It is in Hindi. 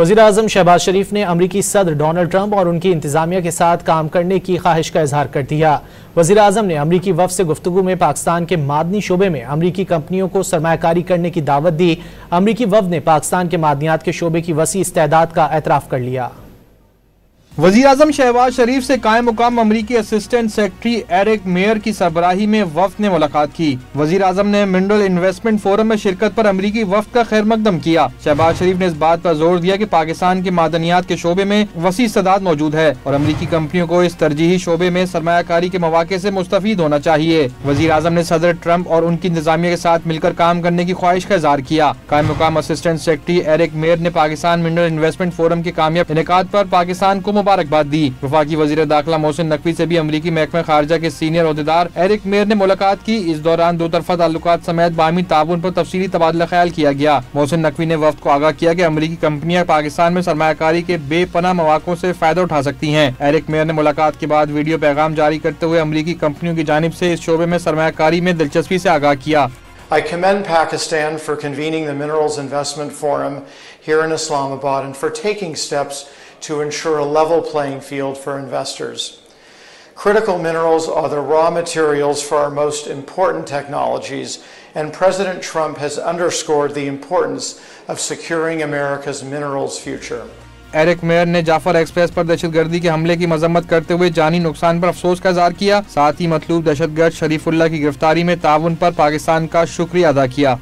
वज़ीर-ए-आज़म शहबाज शरीफ ने अमरीकी सदर डोनाल्ड ट्रंप और उनकी इंतजामिया के साथ काम करने की ख्वाहिश का इजहार कर दिया। वज़ीर-ए-आज़म ने अमरीकी वफ़द से गुफ्तगू में पाकिस्तान के मादनी शोबे में अमरीकी कंपनियों को सरमायाकारी करने की दावत दी। अमरीकी वफ़द ने पाकिस्तान के मादनियात के शोबे की वसी इस्तेदाद का एतराफ़ कर लिया। वज़ीर-ए-आज़म शहबाज शरीफ से कायम मुकाम अमरीकी असिस्टेंट सेक्रेटरी एरिक मेयर की सरबराही में वफ़द ने मुलाकात की। वज़ीर-ए-आज़म ने मिनरल इन्वेस्टमेंट फोरम में शिरकत पर अमरीकी वफ़द का खैर मकदम किया। शहबाज शरीफ ने इस बात पर जोर दिया कि पाकिस्तान के मादनियात के शोबे में वसी इस्तेदाद मौजूद है और अमरीकी कंपनियों को इस तरजीही शोबे में सरमायाकारी के मौके से मुस्तफीद होना चाहिए। वज़ीर-ए-आज़म ने सदर ट्रंप और उनकी इंतजामिया के साथ मिलकर काम करने की ख्वाहिश का इजहार किया। कायम मुकाम असिस्टेंट सेक्रेटरी एरिक मेयर ने पाकिस्तान मिनरल इन्वेस्टमेंट फोरम के कामयाब इनेकाद पर पाकिस्तान को मुबारकबाद दी। वफाकी वजीर दाखिला मोहसिन नकवी से भी अमरीकी महकमा खारजा के सीनियर ओहदेदार एरिक मेयर ने मुलाकात की। इस दौरान दो तरफा ताल्लुकात समेत बाहमी ताउन पर तफसीली तबादला ख्याल किया गया। मोहसिन नकवी ने वफ्द को आगाह किया कि अमरीकी कंपनियां पाकिस्तान में सरमायाकारी के बेपनाह मौकों से फायदा उठा सकती हैं। एरिक मेयर ने मुलाकात के बाद वीडियो पैगाम जारी करते हुए अमरीकी कंपनियों की जानिब से इस शोबे में सरमायाकारी में दिलचस्पी से आगाह किया। I commend Pakistan for convening the Minerals Investment Forum here in Islamabad and for taking steps to ensure a level playing field for investors. Critical minerals are the raw materials for our most important technologies, and President Trump has underscored the importance of securing America's minerals future. Eric Meyer ने जाफर एक्सप्रेस पर दहशतगर्दी के हमले की मजम्मत करते हुए जानी नुकसान पर अफसोस का इजहार किया। साथ ही मतलूब दहशतगर्द शरीफुल्लाह की गिरफ्तारी में ताउन पर पाकिस्तान का शुक्रिया अदा किया।